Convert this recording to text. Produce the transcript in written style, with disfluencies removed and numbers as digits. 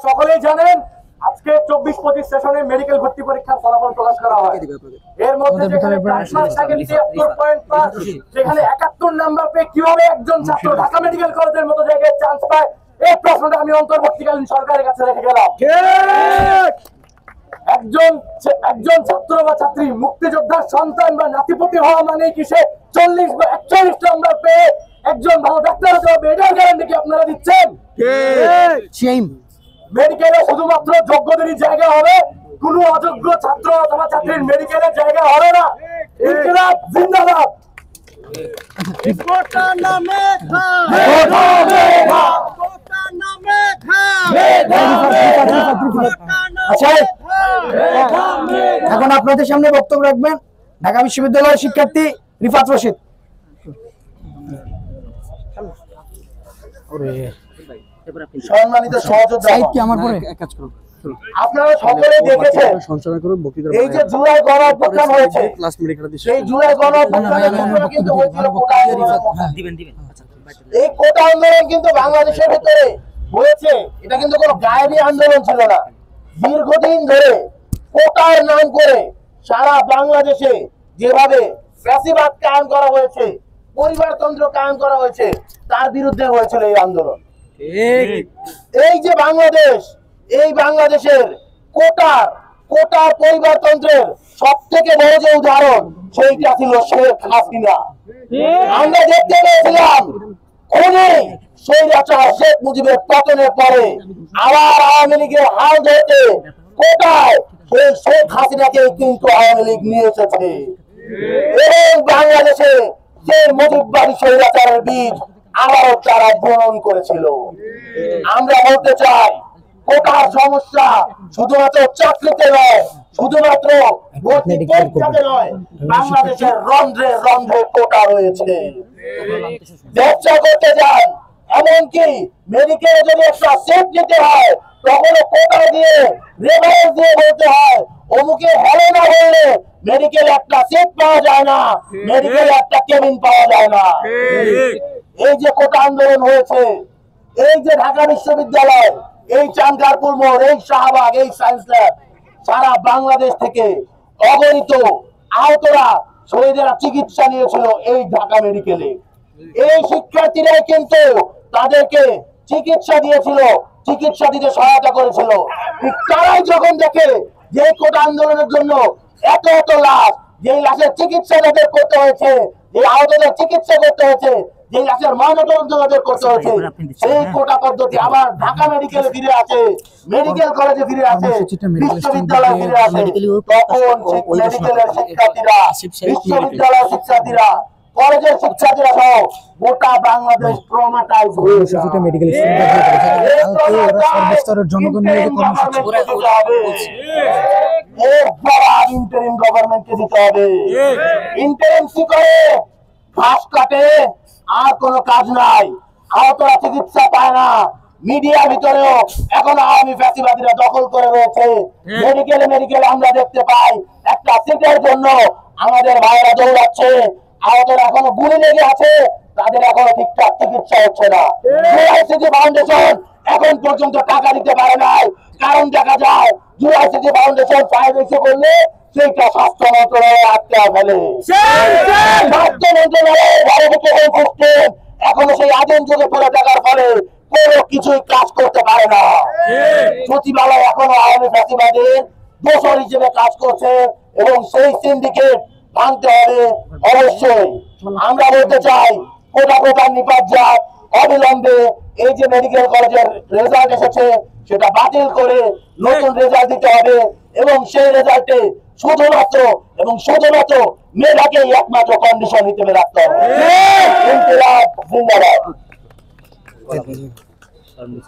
সকলেই জানেন আজকে 24-25 সেশনে মেডিকেল ভর্তি পরীক্ষার ফলাফল প্রকাশ করা হয়। এর মধ্যে যেখানে সেখানে 71 নাম্বার পেয়ে কিভাবে একজন ছাত্র ঢাকা মেডিকেল কলেজের মতো জায়গায় চান্স পায়, এই প্রশ্নটা আমি অন্তর্বর্তীকালীন সরকারের কাছে রেখে গেলাম। একজন ছাত্র বা ছাত্রী মুক্তিযোদ্ধার সন্তান বা নাতিপতি হওয়া মানে কি সে 40 বা 41 নাম্বার পেয়ে একজন ভালো ডাক্তার হতে হবে, এটার গ্যারান্টি কি আপনারা দিচ্ছেন? মেডিকেলে শুধুমাত্র যোগ্যদেরই জায়গা হবে, কোনো অযোগ্য ছাত্র অথবা ছাত্রীর মেডিকেলে জায়গা হবে না। ইনকিলাব জিন্দাবাদ। এখন আপনাদের সামনে বক্তব্য রাখবেন ঢাকা বিশ্ববিদ্যালয়ের শিক্ষার্থী রিফাত রশিদ। সম্মানিত সহযোদ্ধা, আপনারা সকলে দেখেছেন এই যে জুলাই গণ অভ্যুত্থান হয়েছে, এই জুলাই গণ অভ্যুত্থানের কিন্তু হয়েছিল কোটা আন্দোলন। এই কোটা আন্দোলন কিন্তু বাংলাদেশের ভিতরে হয়েছে, এটা কিন্তু কোনো গায়েবী আন্দোলন ছিল না। দীর্ঘদিন ধরে কোটার নাম করে সারা বাংলাদেশে যেভাবে ফ্যাসিবাদ কায়েম করা হয়েছে, পরিবারতন্ত্র কায়েম করা হয়েছে, তার বিরুদ্ধে হয়েছিল এই আন্দোলন। এই যে বাংলাদেশ, এই বাংলাদেশের কোটার পরিবারতন্ত্রের সব থেকে বড় যে উদাহরণ সেইটা ছিল শেখ হাসিনা। আমরা দেখতে পেয়েছিলাম খুনি স্বৈরাচার শেখ মুজিবের পতনের পরে আবার আওয়ামী লীগের হাল ধরতে কোটায় সেই শেখ হাসিনাকে কিন্তু আওয়ামী লীগ নিয়ে এসেছে এবং বাংলাদেশে যে মুজিববাদী স্বৈরাচারের বীজ আবারও তারা বপন করেছিল। আমরা বলতে চাই কোটার সমস্যা শুধুমাত্র চাকরিতে নয়, শুধুমাত্র ভর্তি পরীক্ষাতে নয়, বাংলাদেশের রন্ধ্রে রন্ধ্রে কোটা রয়েছে। ব্যবসা করতে যান, এমনকি মেডিকেলে যদি একটা সিট নিতে হয় তখন কোটা দিয়ে রেফারেন্স দিয়ে বলতে হয় অমুকে হলে না বললে মেডিকেলে একটা সিট পাওয়া যায় না, মেডিকেলে একটা কেবিন পাওয়া যায় না। এই যে কোটা আন্দোলন হয়েছে, এই যে ঢাকা বিশ্ববিদ্যালয়, এই চানকারপুর মোড়, এই শাহবাগ, এই সায়েন্স ল্যাব, সারা বাংলাদেশ থেকে অগণিত আহতরা শহীদেরা চিকিৎসা নিয়েছিল এই ঢাকা মেডিকেলে। এই শিক্ষার্থীরাই কিন্তু তাদেরকে চিকিৎসা দিয়েছিল, চিকিৎসা দিতে সহায়তা করেছিল। তারাই যখন দেখে যে কোটা আন্দোলনের জন্য এত এত লাশ, যে লাশের চিকিৎসা তাদের করতে হয়েছে, যে আহতদের চিকিৎসা করতে হয়েছে, যে লাশের ময়নাতদন্ত তাদের করতে হয়েছে, সেই কোটা পদ্ধতি আবার ঢাকা মেডিকেলে ফিরে আছে, মেডিকেল কলেজে ফিরে আছে, বিশ্ববিদ্যালয়ে ফিরে আছে। তখন মেডিকেলের শিক্ষার্থীরা, বিশ্ববিদ্যালয়ের শিক্ষার্থীরা, কলেজের শিক্ষার্থীরা সহ গোটা বাংলাদেশ ট্রমাটাইজ হয়েছে। জনগণ নিয়ে ইন্টারিম গভর্নমেন্টকে দিতে হবে। ইন্টারিম কি করে? ঘাস কাটে, আর কোনো কাজ নাই, আহতরা চিকিৎসা পায় না। মিডিয়ার ভিতরেও এখন আওয়ামী ফ্যাসিবাদীরা দখল করে রয়েছে। মেডিকেলে আমরা দেখতে পাই একটা সিটের জন্য আমাদের ভাইরা দৌড়াচ্ছে, আহতরা এখনো গুলি লেগে আছে, তাদের এখনো ঠিকঠাক চিকিৎসা হচ্ছে না। ফাউন্ডেশন এখন পর্যন্ত টাকা দিতে পারে নাই, কারণ দেখা যায় জুআইসিটি ফাউন্ডেশন ফাইল এসে করলে সেইটা স্বাস্থ্য মন্ত্রণালয়ে আটকে ফেলে। স্বাস্থ্য মন্ত্রণালয়ের এখনো সেই আদিম যুগে পড়ে থাকার ফলে কোনো কিছুই কাজ করতে পারে না। সচিবালয় এখনো আওয়ামী ফ্যাসিবাদের দোষর হিসেবে কাজ করছে এবং সেই সিন্ডিকেট ভাঙতে হবে অবশ্যই। আমরা বলতে চাই কোটা নিপাত যাক, অবিলম্বে এই যে মেডিকেল কলেজের রেজাল্ট এসেছে সেটা বাতিল করে নতুন রেজাল্ট দিতে হবে এবং সেই রেজাল্টে শুধুমাত্র মেধাকে একমাত্র কন্ডিশন হিসেবে রাখতে হবে। ইনকিলাব জিন্দাবাদ।